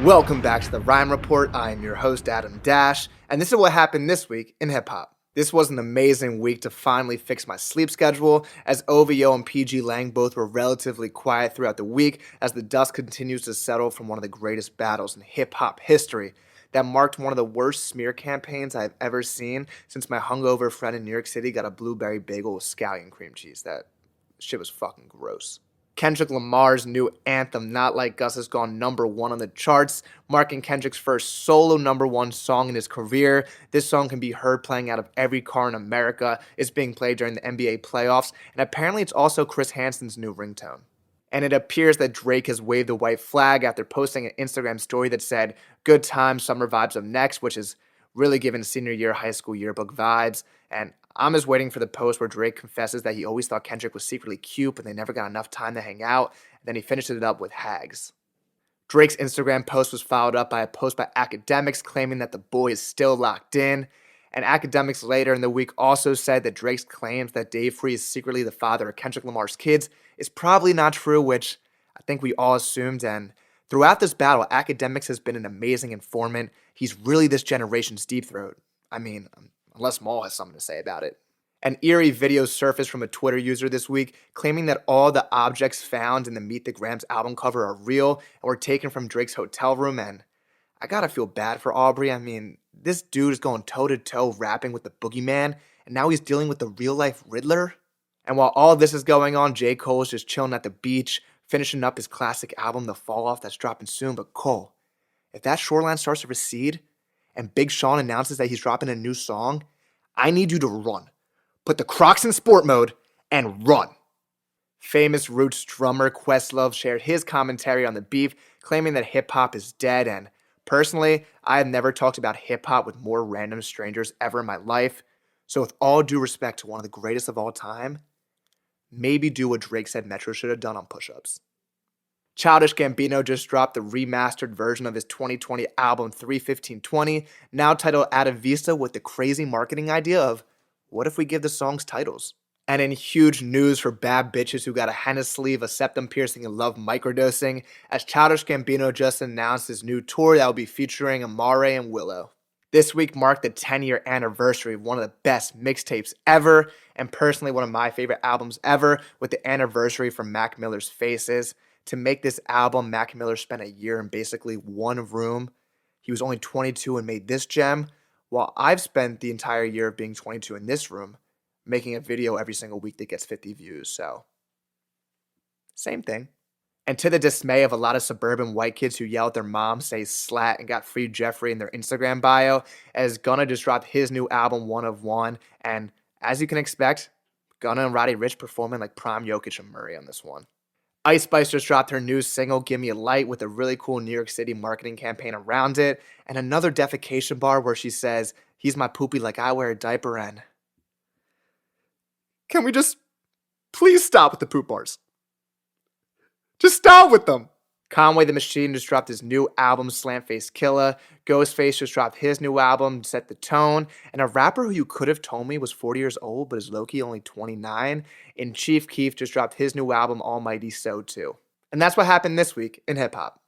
Welcome back to the Rhyme Report. I am your host, Adam Dash, and this is what happened this week in hip hop. This was an amazing week to finally fix my sleep schedule, as OVO and PG Lang both were relatively quiet throughout the week as the dust continues to settle from one of the greatest battles in hip hop history that marked one of the worst smear campaigns I've ever seen since my hungover friend in New York City got a blueberry bagel with scallion cream cheese. That shit was fucking gross. Kendrick Lamar's new anthem, Not Like Us, has gone #1 on the charts, marking Kendrick's first solo #1 song in his career. This song can be heard playing out of every car in America. It's being played during the NBA playoffs, and apparently it's also Chris Hansen's new ringtone. And it appears that Drake has waved the white flag after posting an Instagram story that said, "Good times, summer vibes up next," which is really giving senior year high school yearbook vibes. And I'm just waiting for the post where Drake confesses that he always thought Kendrick was secretly cute, but they never got enough time to hang out, and then he finishes it up with hags. Drake's Instagram post was followed up by a post by Academics claiming that the boy is still locked in, and Academics later in the week also said that Drake's claims that Dave Free is secretly the father of Kendrick Lamar's kids is probably not true, which I think we all assumed. And throughout this battle, Academics has been an amazing informant. He's really this generation's Deep Throat. I mean, unless Maul has something to say about it. An eerie video surfaced from a Twitter user this week claiming that all the objects found in the Meet the Grams album cover are real and were taken from Drake's hotel room, and I gotta feel bad for Aubrey. I mean, this dude is going toe-to-toe rapping with the boogeyman, and now he's dealing with the real-life Riddler? And while all this is going on, J. Cole is just chilling at the beach, finishing up his classic album, The Fall Off, that's dropping soon. But Cole, if that shoreline starts to recede, and Big Sean announces that he's dropping a new song, I need you to run. Put the Crocs in sport mode and run. Famous Roots drummer Questlove shared his commentary on the beef, claiming that hip-hop is dead, and personally, I have never talked about hip-hop with more random strangers ever in my life, so with all due respect to one of the greatest of all time, maybe do what Drake said Metro should have done on push-ups. Childish Gambino just dropped the remastered version of his 2020 album 31520, now titled Out of Vista, with the crazy marketing idea of, what if we give the songs titles? And in huge news for bad bitches who got a henna sleeve, a septum piercing, and love microdosing, as Childish Gambino just announced his new tour that will be featuring Amare and Willow. This week marked the 10-year anniversary of one of the best mixtapes ever, and personally one of my favorite albums ever, with the anniversary from Mac Miller's Faces. To make this album, Mac Miller spent a year in basically one room. He was only 22 and made this gem, while I've spent the entire year of being 22 in this room, making a video every single week that gets 50 views, so same thing. And to the dismay of a lot of suburban white kids who yell at their mom, say slat, and got free Jeffrey in their Instagram bio, as Gunna just dropped his new album, One of One, and as you can expect, Gunna and Roddy Ricch performing like Prime Jokic and Murray on this one. Ice Spice just dropped her new single, Give Me a Light, with a really cool New York City marketing campaign around it, and another defecation bar where she says, "He's my poopy like I wear a diaper," and can we just please stop with the poop bars? Just stop with them. Conway the Machine just dropped his new album, Slant Face Killa. Ghostface just dropped his new album, Set the Tone. And a rapper who you could have told me was 40 years old, but is low-key only 29, and Chief Keef just dropped his new album, Almighty So too. And that's what happened this week in hip-hop.